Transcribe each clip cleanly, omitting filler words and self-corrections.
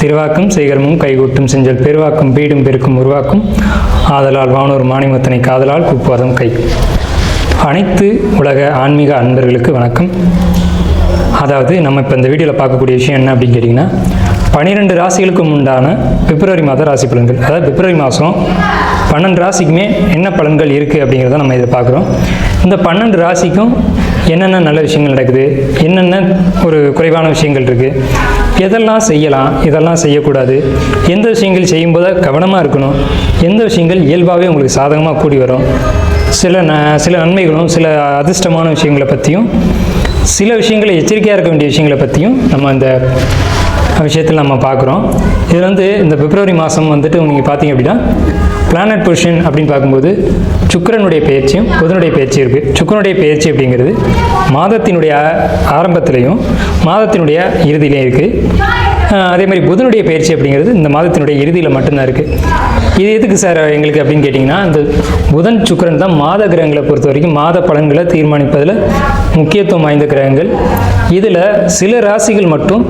திருவாக்கும் சேகரமும் கைகூட்டும் செஞ்சல் பெருவாக்கும் பீடும் பெருக்கும் உருவாக்கும் ஆதலால் வானூர் மாணிமத்தனை காதலால் கூப்புவதும் கை. அனைத்து உலக ஆன்மீக அன்பர்களுக்கு வணக்கம். அதாவது நம்ம இப்போ இந்த வீடியோவில் பார்க்கக்கூடிய விஷயம் என்ன அப்படின்னு கேட்டிங்கன்னா, 12 ராசிகளுக்கும் உண்டான பிப்ரவரி மாத ராசி பலன்கள். அதாவது பிப்ரவரி மாதம் 12 ராசிக்குமே என்ன பலன்கள் இருக்குது அப்படிங்கிறத நம்ம இதை பார்க்குறோம். இந்த 12 ராசிக்கும் என்னென்ன நல்ல விஷயங்கள் நடக்குது, என்னென்ன ஒரு குறைவான விஷயங்கள் இருக்குது, எதெல்லாம் செய்யலாம், இதெல்லாம் செய்யக்கூடாது, எந்த விஷயங்கள் செய்யும்போது கவனமாக இருக்கணும், எந்த விஷயங்கள் இயல்பாகவே உங்களுக்கு சாதகமாக கூடி வரும், சில நன்மைகளும் சில அதிர்ஷ்டமான விஷயங்களை பற்றியும் சில விஷயங்களை எச்சரிக்கையாக இருக்க வேண்டிய விஷயங்களை பற்றியும் நம்ம இந்த விஷயத்தில் நம்ம பார்க்குறோம். இதில் இந்த பிப்ரவரி மாதம் நீங்கள் பார்த்தீங்க அப்படின்னா பிளானட் பொசிஷன் அப்படின்னு பார்க்கும்போது சுக்கிரனுடைய பெயர்ச்சியும் புதனுடைய பெயர்ச்சியும் இருக்குது. சுக்கிரனுடைய பெயர்ச்சி அப்படிங்கிறது மாதத்தினுடைய ஆரம்பத்திலையும் மாதத்தினுடைய இறுதியிலையும் இருக்குது. அதே மாதிரி புதனுடைய பயிற்சி அப்படிங்கிறது இந்த மாதத்தினுடைய இறுதியில் மட்டும்தான் இருக்குது. இது எதுக்கு சார் எங்களுக்கு அப்படின்னு கேட்டிங்கன்னா, இந்த புதன் சுக்கிரன் தான் மாத கிரகங்களை பொறுத்த வரைக்கும் மாத பலன்களை தீர்மானிப்பதில் முக்கியத்துவம் வாய்ந்த கிரகங்கள். இதில் சில ராசிகள் மட்டும்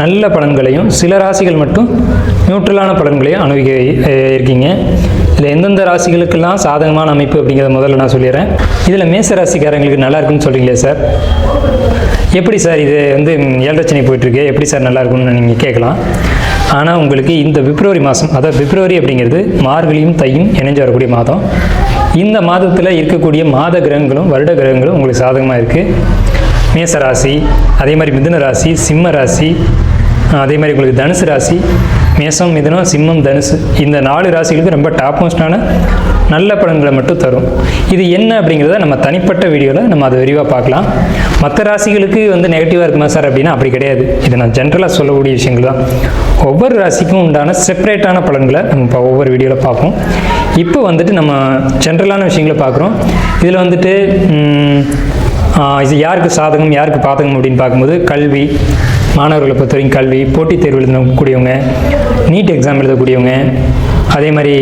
நல்ல பலன்களையும் சில ராசிகள் மட்டும் நியூட்ரலான பலன்களையும் அனுபவிக்க இருக்கீங்க. இதில் எந்தெந்த ராசிகளுக்கெல்லாம் சாதகமான அமைப்பு அப்படிங்கிறத முதல்ல நான் சொல்லிடுறேன். இதில் மேச ராசிக்காரங்களுக்கு நல்லா இருக்குன்னு சொல்கிறீங்களே சார், எப்படி சார் இது 7 ரச்சனை போயிட்டுருக்கு, எப்படி சார் நல்லா இருக்கும்னு நீங்கள் கேட்கலாம். ஆனால் உங்களுக்கு இந்த பிப்ரவரி மாதம், அதாவது பிப்ரவரி அப்படிங்கிறது மார்கழியும் தையும் இணைஞ்சு வரக்கூடிய மாதம். இந்த மாதத்தில் இருக்கக்கூடிய மாத கிரகங்களும் வருட கிரகங்களும் உங்களுக்கு சாதகமாக இருக்குது. மேச ராசி, அதே மாதிரி மிதுன ராசி, சிம்ம ராசி, அதே மாதிரி உங்களுக்கு தனுசு ராசி, மேசம், மிதுனம், சிம்மம், தனுசு, இந்த 4 ராசிகளுக்கு ரொம்ப டாப் மோஸ்டான நல்ல பலன்களை மட்டும் தரும். இது என்ன அப்படிங்கிறத நம்ம தனிப்பட்ட வீடியோவில் நம்ம அதை விரிவாக பார்க்கலாம். மற்ற ராசிகளுக்கு நெகட்டிவாக இருக்குமா சார் அப்படின்னா அப்படி கிடையாது. இது நான் ஜென்ரலாக சொல்லக்கூடிய விஷயங்கள் தான். ஒவ்வொரு ராசிக்கும் உண்டான செப்பரேட்டான பலன்களை நம்ம இப்போ ஒவ்வொரு வீடியோவில் பார்ப்போம். இப்போ நம்ம ஜென்ரலான விஷயங்களை பார்க்குறோம். இதில் இது யாருக்கு சாதகம் யாருக்கு பாதகம் அப்படின்னு பார்க்கும்போது கல்வி, மாணவர்களை பொறுத்த வரைக்கும் கல்வி, போட்டித் தேர்வு எழுதக்கூடியவங்க, நீட் எக்ஸாம் எழுதக்கூடியவங்க, அதே மாதிரி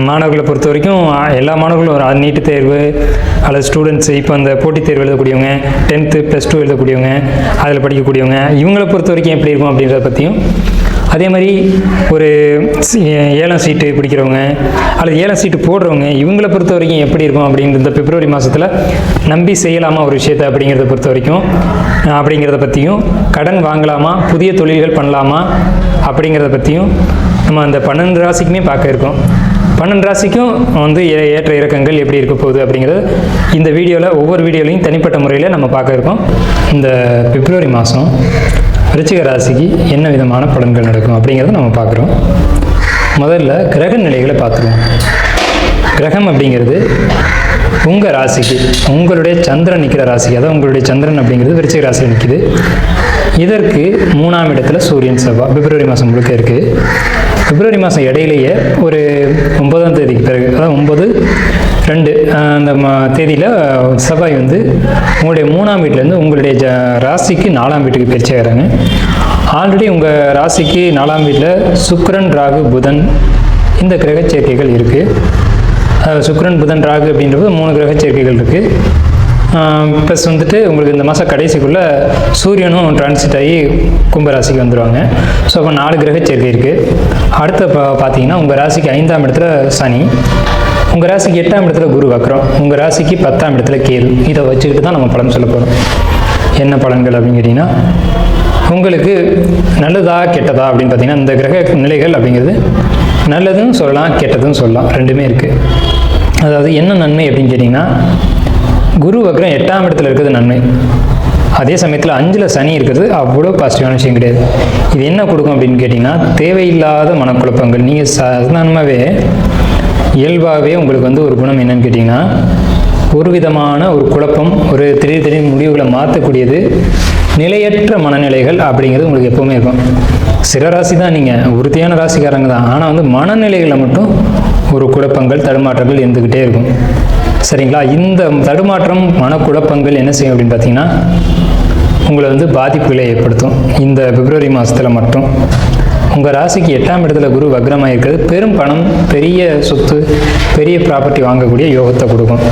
மாணவர்களை பொறுத்த வரைக்கும் எல்லா மாணவர்களும் ஒரு நீட்டு தேர்வு அல்லது ஸ்டூடெண்ட்ஸு இப்போ அந்த போட்டித் தேர்வு எழுதக்கூடியவங்க, 10th +2 எழுதக்கூடியவங்க, அதில் படிக்கக்கூடியவங்க, இவங்களை பொறுத்த வரைக்கும் எப்படி இருக்கும் அப்படின்றத பற்றியும், அதே மாதிரி ஒரு 7ஆம் சீட்டு பிடிக்கிறவங்க அல்லது 7ஆம் சீட்டு போடுறவங்க இவங்களை பொறுத்த வரைக்கும் எப்படி இருக்கும் அப்படிங்கிற இந்த பிப்ரவரி மாதத்தில் நம்பி செய்யலாமா ஒரு விஷயத்தை அப்படிங்கிறத பொறுத்த வரைக்கும் அப்படிங்கிறத பற்றியும், கடன் வாங்கலாமா, புதிய தொழில்கள் பண்ணலாமா அப்படிங்கிறத பற்றியும் நம்ம அந்த 12 ராசிக்குமே பார்க்க இருக்கோம். 12 ராசிக்கும் ஏற்ற இறக்கங்கள் எப்படி இருக்க போகுது அப்படிங்கிறது இந்த வீடியோவில் ஒவ்வொரு வீடியோலையும் தனிப்பட்ட முறையில் நம்ம பார்க்க இருக்கோம். இந்த பிப்ரவரி மாதம் விருச்சிக ராசிக்கு என்ன விதமான பலன்கள் நடக்கும் அப்படிங்கிறத நம்ம பார்க்குறோம். முதல்ல கிரக நிலைகளை பார்த்துருவோம். கிரகம் அப்படிங்கிறது உங்கள் ராசிக்கு உங்களுடைய சந்திரன் நிற்கிற ராசிக்கு, அதாவது உங்களுடைய சந்திரன் அப்படிங்கிறது விருச்சிக ராசியில் நிற்கிது. இதற்கு 3ஆம் இடத்துல சூரியன் செவ்வாய் பிப்ரவரி மாதம் முழுக்க இருக்குது. பிப்ரவரி மாதம் இடையிலேயே ஒரு 9ஆம் தேதிக்கு பிறகு, அதாவது 9/2 அந்த தேதியில் செவ்வாய் உங்களுடைய 3ஆம் வீட்டிலேருந்து உங்களுடைய ராசிக்கு 4ஆம் வீட்டுக்கு பயிற்சி ஆகிறாங்க. ஆல்ரெடி உங்கள் ராசிக்கு 4ஆம் வீட்டில் சுக்கிரன், ராகு, புதன் இந்த கிரக சேர்க்கைகள் இருக்குது. சுக்கிரன், புதன், ராகு அப்படின்றது 3 கிரக சேர்க்கைகள் இருக்குது. ப்ளஸ் உங்களுக்கு இந்த மாதம் கடைசிக்குள்ளே சூரியனும் டிரான்சிட் ஆகி கும்பராசிக்கு வந்துடுவாங்க. ஸோ அப்போ 4 கிரக சேர்க்கை இருக்குது. அடுத்த பார்த்தீங்கன்னா உங்கள் ராசிக்கு 5ஆம் இடத்துல சனி, உங்கள் ராசிக்கு 8ஆம் இடத்துல குரு வக்ரம், உங்கள் ராசிக்கு 10ஆம் இடத்துல கேது. இதை வச்சுக்கிட்டு தான் நம்ம பலன் சொல்ல போகிறோம். என்ன பலன்கள் அப்படின்னு கேட்டிங்கன்னா, உங்களுக்கு நல்லதா கெட்டதா அப்படின்னு பார்த்தீங்கன்னா இந்த கிரக நிலைகள் அப்படிங்கிறது நல்லதும் சொல்லலாம் கெட்டதும் சொல்லலாம், ரெண்டுமே இருக்குது. அதாவது என்ன நன்மை அப்படின்னு கேட்டிங்கன்னா, குரு வக்ரம் 8ஆம் இடத்துல இருக்கிறது நன்மை. அதே சமயத்தில் 5ல் சனி இருக்கிறது அவ்வளோ பாசிட்டிவான விஷயம் கிடையாது. இது என்ன கொடுக்கும் அப்படின்னு கேட்டிங்கன்னா, தேவையில்லாத மனக்குழப்பங்கள். நீங்கள் சாதாரணமாகவே இயல்பாகவே உங்களுக்கு ஒரு குணம் என்னன்னு கேட்டிங்கன்னா, ஒரு விதமான ஒரு குழப்பம், ஒரு திடீர் முடிவுகளை மாற்றக்கூடியது, நிலையற்ற மனநிலைகள் அப்படிங்கிறது உங்களுக்கு எப்போவுமே இருக்கும். சில ராசி தான், நீங்கள் உறுதியான ராசிக்காரங்க தான், ஆனால் மனநிலைகளில் மட்டும் ஒரு குழப்பங்கள் தடுமாற்றங்கள் இருந்துக்கிட்டே இருக்கும். சரிங்களா? இந்த தடுமாற்றம் மனக்குழப்பங்கள் என்ன செய்யும் அப்படின்னு பார்த்தீங்கன்னா, உங்களை பாதிப்புகளை ஏற்படுத்தும். இந்த பிப்ரவரி மாதத்தில் மட்டும் உங்கள் ராசிக்கு 8ஆம் இடத்துல குரு வக்ரமாக இருக்கிறது பெரும் பணம், பெரிய சொத்து, பெரிய ப்ராப்பர்ட்டி வாங்கக்கூடிய யோகத்தை கொடுக்கும்.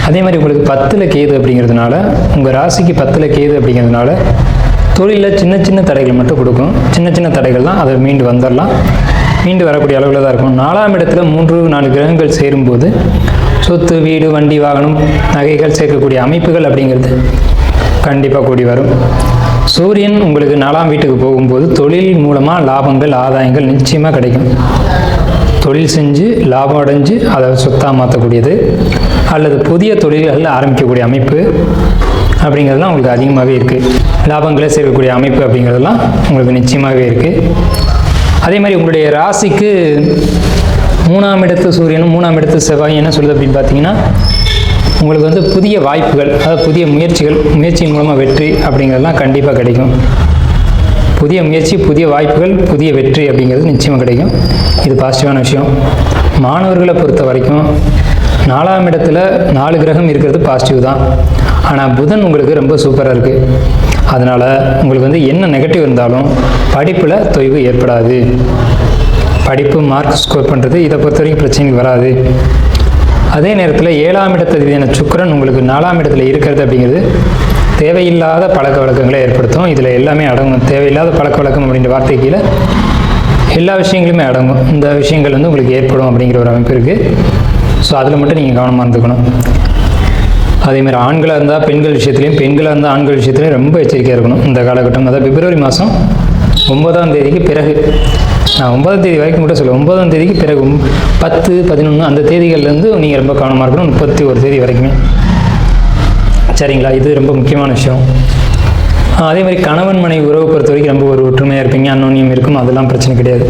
அதே மாதிரி உங்களுக்கு 10ல் கேது அப்படிங்கிறதுனால, உங்கள் ராசிக்கு 10ல் கேது அப்படிங்கிறதுனால தொழிலில் சின்ன சின்ன தடைகள் மட்டும் கொடுக்கும். சின்ன சின்ன தடைகள் தான், அதை மீண்டு வந்துடலாம். மீண்டு வரக்கூடிய அளவில் தான் இருக்கும். 4ஆம் இடத்துல 3-4 கிரகங்கள் சேரும்போது சொத்து, வீடு, வண்டி, வாகனம், நகைகள் சேர்க்கக்கூடிய அமைப்புகள் அப்படிங்கிறது கண்டிப்பாக கூடி வரும். சூரியன் உங்களுக்கு 4ஆம் வீட்டுக்கு போகும்போது தொழில் மூலமாக லாபங்கள், ஆதாயங்கள் நிச்சயமாக கிடைக்கும். தொழில் செஞ்சு லாபம் அடைஞ்சு அதை சொத்தாக மாற்றக்கூடியது அல்லது புதிய தொழில்களில் ஆரம்பிக்கக்கூடிய அமைப்பு அப்படிங்கிறதுலாம் உங்களுக்கு அதிகமாகவே இருக்குது. லாபங்களை சேர்க்கக்கூடிய அமைப்பு அப்படிங்கிறதெல்லாம் உங்களுக்கு நிச்சயமாகவே இருக்குது. அதே மாதிரி உங்களுடைய ராசிக்கு 3ஆம் இடத்து சூரியனும் 3ஆம் இடத்து செவ்வாயும் என்ன சொல்லுது அப்படின்னு பார்த்தீங்கன்னா, உங்களுக்கு வந்து புதிய வாய்ப்புகள், அதாவது புதிய முயற்சியின் மூலமாக வெற்றி அப்படிங்கிறதுலாம் கண்டிப்பாக கிடைக்கும். புதிய முயற்சி, புதிய வாய்ப்புகள், புதிய வெற்றி அப்படிங்கிறது நிச்சயமாக கிடைக்கும். இது பாசிட்டிவான விஷயம். மாணவர்களை பொறுத்த வரைக்கும் 4ஆம் இடத்துல 4 கிரகம் இருக்கிறது பாசிட்டிவ் தான். ஆனால் புதன் உங்களுக்கு ரொம்ப சூப்பராக இருக்குது. அதனால் உங்களுக்கு வந்து என்ன நெகட்டிவ் இருந்தாலும் படிப்பில் தொய்வு ஏற்படாது. படிப்பு, மார்க் ஸ்கோர் பண்ணுறது, இதை பொறுத்த வரைக்கும் பிரச்சனைக்கு வராது. அதே நேரத்தில் 7ஆம் இடத்துல சுக்கிரன் உங்களுக்கு 4ஆம் இடத்துல இருக்கிறது அப்படிங்கிறது தேவையில்லாத பழக்க வழக்கங்களை ஏற்படுத்தும். இதில் எல்லாமே அடங்கும். தேவையில்லாத பழக்க வழக்கம் அப்படின்ற வார்த்தை கீழே எல்லா விஷயங்களுமே அடங்கும். இந்த விஷயங்கள் வந்து உங்களுக்கு ஏற்படும் அப்படிங்கிற ஒரு அமைப்பு இருக்குது. ஸோ அதில் மட்டும் நீங்கள் கவனமாக இருந்துக்கணும். அதேமாதிரி ஆண்களாக இருந்தால் பெண்கள் விஷயத்துலையும், பெண்களாக இருந்தால் ஆண்கள் விஷயத்துலையும் ரொம்ப எச்சரிக்கையாக இருக்கணும். இந்த காலகட்டம், அதாவது பிப்ரவரி மாதம் 9ஆம் தேதிக்கு பிறகு, நான் 9ஆம் தேதி வரைக்கும் கூட சொல்லுவேன், 9ஆம் தேதிக்கு பிறகு 10, 11 அந்த தேதிகள்லேருந்து நீங்கள் ரொம்ப கவனமாக இருக்கணும். 31 தேதி வரைக்குமே. சரிங்களா? இது ரொம்ப முக்கியமான விஷயம். அதே மாதிரி கணவன் மனைவி உறவை பொறுத்த வரைக்கும் ரொம்ப ஒரு ஒற்றுமையாக இருப்பீங்க, அன்னோன்யம் இருக்கும், அதெல்லாம் பிரச்சனை கிடையாது.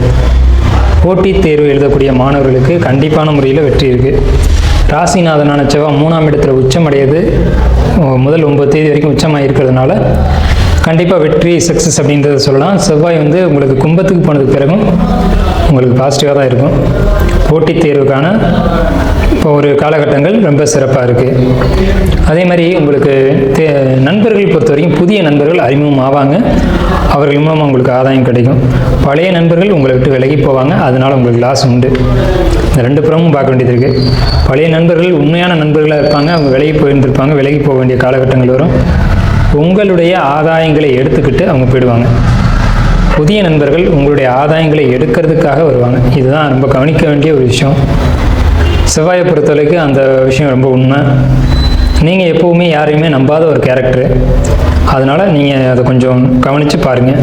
போட்டித் தேர்வு எழுதக்கூடிய மாணவர்களுக்கு கண்டிப்பான முறையில் வெற்றி இருக்குது. ராசிநாதனான செவ்வாய் 3ஆம் இடத்துல உச்சம் அடையாது. முதல் 9 தேதி வரைக்கும் உச்சமாக இருக்கிறதுனால கண்டிப்பாக வெற்றி, சக்ஸஸ் அப்படின்றத சொல்லலாம். செவ்வாய் வந்து உங்களுக்கு கும்பத்துக்கு போனதுக்கு பிறகும் உங்களுக்கு பாசிட்டிவாக தான் இருக்கும். போட்டித் தேர்வுக்கான இப்போ ஒரு காலகட்டங்கள் ரொம்ப சிறப்பாக இருக்குது. அதே மாதிரி உங்களுக்கு நண்பர்கள் பொறுத்த வரைக்கும் புதிய நண்பர்கள் அறிமுகம் ஆவாங்க. அவர்கள் மூலமாக உங்களுக்கு ஆதாயம் கிடைக்கும். பழைய நண்பர்கள் உங்களை விட்டு விலகி போவாங்க, அதனால் உங்களுக்கு லாஸ் உண்டு. இந்த 2 புறமும் பார்க்க வேண்டியது இருக்குது. பழைய நண்பர்கள் உண்மையான நண்பர்களாக இருப்பாங்க, அவங்க விலகி போயிருந்திருப்பாங்க, விலகி போக வேண்டிய காலகட்டங்கள் வரும். உங்களுடைய ஆதாயங்களை எடுத்துக்கிட்டு அவங்க போயிடுவாங்க. புதிய நண்பர்கள் உங்களுடைய ஆதாயங்களை எடுக்கிறதுக்காக வருவாங்க. இதுதான் ரொம்ப கவனிக்க வேண்டிய ஒரு விஷயம். செவ்வாயை பொறுத்தவரைக்கும் அந்த விஷயம் ரொம்ப உண்மை. நீங்கள் எப்போவுமே யாரையுமே நம்பாத ஒரு கேரக்டரு, அதனால் நீங்கள் அதை கொஞ்சம் கவனித்து பாருங்கள்.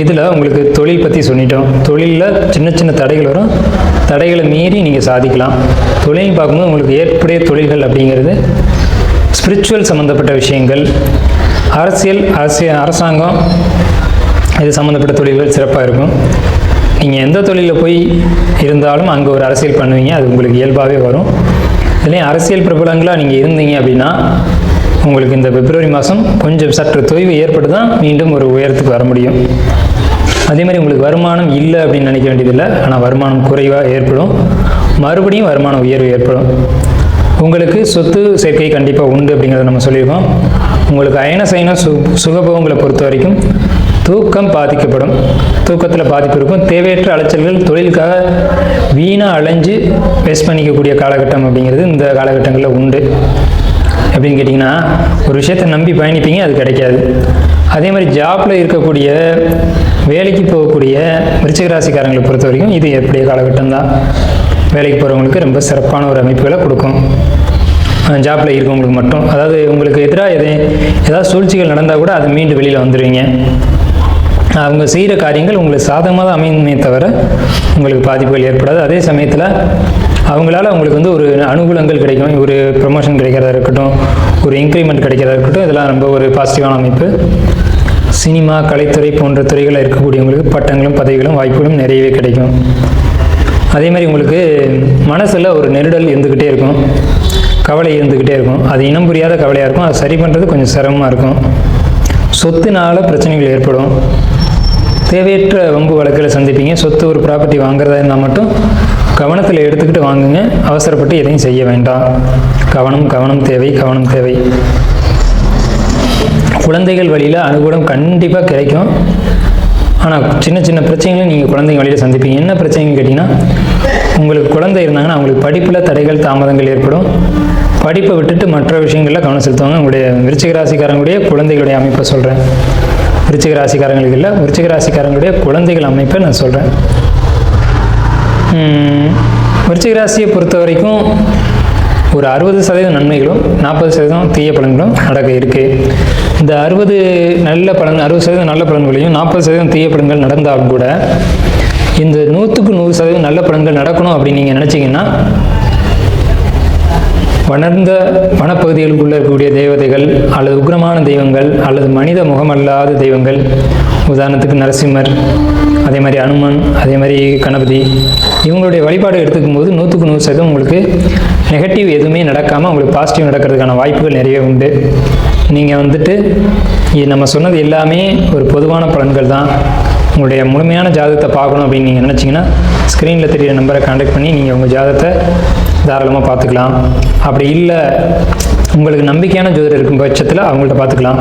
இதில் உங்களுக்கு தொழில் பற்றி சொல்லிட்டோம். தொழிலில் சின்ன சின்ன தடைகள் வரும், தடைகளை மீறி நீங்கள் சாதிக்கலாம். தொழில் பார்க்கும்போது உங்களுக்கு ஏற்புடைய தொழில்கள் அப்படிங்கிறது ஸ்பிரிச்சுவல் சம்மந்தப்பட்ட விஷயங்கள், அரசாங்கம் இது சம்மந்தப்பட்ட தொழில்கள் சிறப்பாக இருக்கும். நீங்கள் எந்த தொழிலில் போய் இருந்தாலும் அங்கே ஒரு அரசியல் பண்ணுவீங்க, அது உங்களுக்கு இயல்பாகவே வரும். இதுலேயும் அரசியல் பிரபலங்களாக நீங்கள் இருந்தீங்க அப்படின்னா உங்களுக்கு இந்த பிப்ரவரி மாதம் கொஞ்சம் சற்று தொய்வு ஏற்பட்டு தான் மீண்டும் ஒரு உயரத்துக்கு வர முடியும். அதே மாதிரி உங்களுக்கு வருமானம் இல்லை அப்படின்னு நினைக்க வேண்டியதில்லை, ஆனால் வருமானம் குறைவாக ஏற்படும், மறுபடியும் வருமான உயர்வு ஏற்படும். உங்களுக்கு சொத்து சேர்க்கை கண்டிப்பாக உண்டு அப்படிங்கிறத நம்ம சொல்லியிருக்கோம். உங்களுக்கு அயன சயன சுகபோகங்களை பொறுத்த வரைக்கும் தூக்கம் பாதிக்கப்படும், தூக்கத்தில் பாதிப்பு இருக்கும். தேவையற்ற அலைச்சல்கள், தொழிலுக்காக வீணாக அலைஞ்சு வேஸ்ட் பண்ணிக்கக்கூடிய காலகட்டம் அப்படிங்கிறது இந்த காலகட்டங்களில் உண்டு. எப்படின்னு கேட்டிங்கன்னா, ஒரு விஷயத்தை நம்பி பயணிப்பீங்க, அது கிடைக்காது. அதே மாதிரி ஜாப்பில் இருக்கக்கூடிய, வேலைக்கு போகக்கூடிய விருச்சிக ராசிக்காரங்களை பொறுத்த வரைக்கும் இது எப்படிய காலகட்டம் தான். வேலைக்கு போகிறவங்களுக்கு ரொம்ப சிறப்பான ஒரு அமைப்புகளை கொடுக்கும். ஜாப்பில் இருக்கவங்களுக்கு மட்டும், அதாவது உங்களுக்கு எதிராக ஏதாவது சூழ்ச்சிகள் நடந்தால் கூட அது மீண்டும் வெளியில் வந்துடுவீங்க. அவங்க செய்கிற காரியங்கள் உங்களுக்கு சாதகமாக தான் அமையுமே தவிர உங்களுக்கு பாதிப்புகள் ஏற்படாது. அதே சமயத்தில் அவங்களால உங்களுக்கு வந்து ஒரு அனுகூலங்கள் கிடைக்கும், ஒரு ப்ரமோஷன் கிடைக்கிறதா இருக்கட்டும், ஒரு இன்க்ரிமெண்ட் கிடைக்கிறதா இருக்கட்டும், இதெல்லாம் ரொம்ப ஒரு பாசிட்டிவான அமைப்பு. சினிமா, கலைத்துறை போன்ற துறைகளில் இருக்கக்கூடியவங்களுக்கு பட்டங்களும் பதவிகளும் வாய்ப்புகளும் நிறையவே கிடைக்கும். அதே மாதிரி உங்களுக்கு மனசில் ஒரு நெருடல் இருந்துக்கிட்டே இருக்கும், கவலை இருந்துக்கிட்டே இருக்கும். அது இனம் புரியாத கவலையாக இருக்கும், அது சரி பண்ணுறது கொஞ்சம் சிரமமாக இருக்கும். சொத்துனால பிரச்சனைகள் ஏற்படும், தேவையற்ற வம்பு வழக்கில் சந்திப்பீங்க. சொத்து, ஒரு ப்ராப்பர்ட்டி வாங்குறதா இருந்தால் மட்டும் கவனத்தில் எடுத்துக்கிட்டு வாங்குங்க, அவசரப்பட்டு எதையும் செய்ய வேண்டாம். கவனம் தேவை, கவனம் தேவை. குழந்தைகள் வழியில் அனுகூலம் கண்டிப்பாக கிடைக்கும். ஆனால் சின்ன சின்ன பிரச்சனைகளும் நீங்கள் குழந்தைங்க வழியில் சந்திப்பீங்க. என்ன பிரச்சனைன்னு கேட்டிங்கன்னா, உங்களுக்கு குழந்தை இருந்தாங்கன்னா அவங்களுக்கு படிப்பில் தடைகள், தாமதங்கள் ஏற்படும். படிப்பை விட்டுட்டு மற்ற விஷயங்களில் கவனம் செலுத்துவாங்க. உங்களுடைய விருச்சிக ராசிக்காரங்களுடைய குழந்தைகளுடைய அமைப்பை சொல்கிறேன். விருச்சிக ராசிக்காரங்களுக்கு இல்லை, விருச்சிக ராசிக்காரங்களுடைய குழந்தைகள் அமைப்பை நான் சொல்கிறேன். விருச்சிக ராசியை பொறுத்த வரைக்கும் ஒரு 60% நன்மைகளும் 40% தீய பலன்களும் நடக்க இருக்குது. இந்த 60% நல்ல பலன்களையும் 40% தீய பலன்கள் நடந்தாலும் கூட இந்த 100க்கு 100% நல்ல பலன்கள் நடக்கணும் அப்படின்னு நீங்கள் நினச்சிங்கன்னா வளர்ந்த வனப்பகுதிகளுக்குள்ளே இருக்கக்கூடிய தேவதைகள் அல்லது உக்ரமான தெய்வங்கள் அல்லது மனித முகமல்லாத தெய்வங்கள், உதாரணத்துக்கு நரசிம்மர், அதே மாதிரி அனுமன், அதே மாதிரி கணபதி, இவங்களுடைய வழிபாடு எடுத்துக்கும் போது 100க்கு 100% உங்களுக்கு நெகட்டிவ் எதுவுமே நடக்காமல் உங்களுக்கு பாசிட்டிவ் நடக்கிறதுக்கான வாய்ப்புகள் நிறைய உண்டு. நீங்கள் இது நம்ம சொன்னது எல்லாமே ஒரு பொதுவான பலன்கள் தான். உங்களுடைய முழுமையான ஜாதகத்தை பார்க்கணும் அப்படின்னு நீங்கள் நினச்சிங்கன்னா ஸ்க்ரீனில் தெரியிற நம்பரை கான்டாக்ட் பண்ணி நீங்கள் உங்கள் ஜாதகத்தை தாராளமாக பார்த்துக்கலாம். அப்படி இல்லை உங்களுக்கு நம்பிக்கையான ஜோதிடர் இருக்கும் பட்சத்தில் அவங்கள்ட்ட பார்த்துக்கலாம்.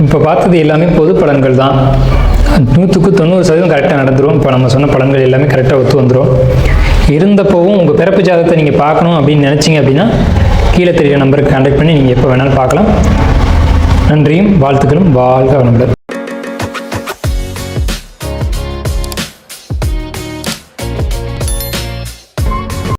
இப்போ பார்த்தது எல்லாமே பொது பலன்கள் தான். 100க்கு 90% கரெக்டாக நடந்துடும். இப்போ நம்ம சொன்ன பலன்கள் எல்லாமே கரெக்டாக ஒத்து வந்துடும். இருந்தப்போவும் உங்கள் பிறப்பு ஜாதகத்தை நீங்கள் பார்க்கணும் அப்படின்னு நினச்சிங்க அப்படின்னா கீழே தெரியிற நம்பருக்கு கான்டாக்ட் பண்ணி நீங்கள் எப்போ வேணாலும் பார்க்கலாம். நன்றியும் வாழ்த்துக்களும். வாழ்க வளமுடன்.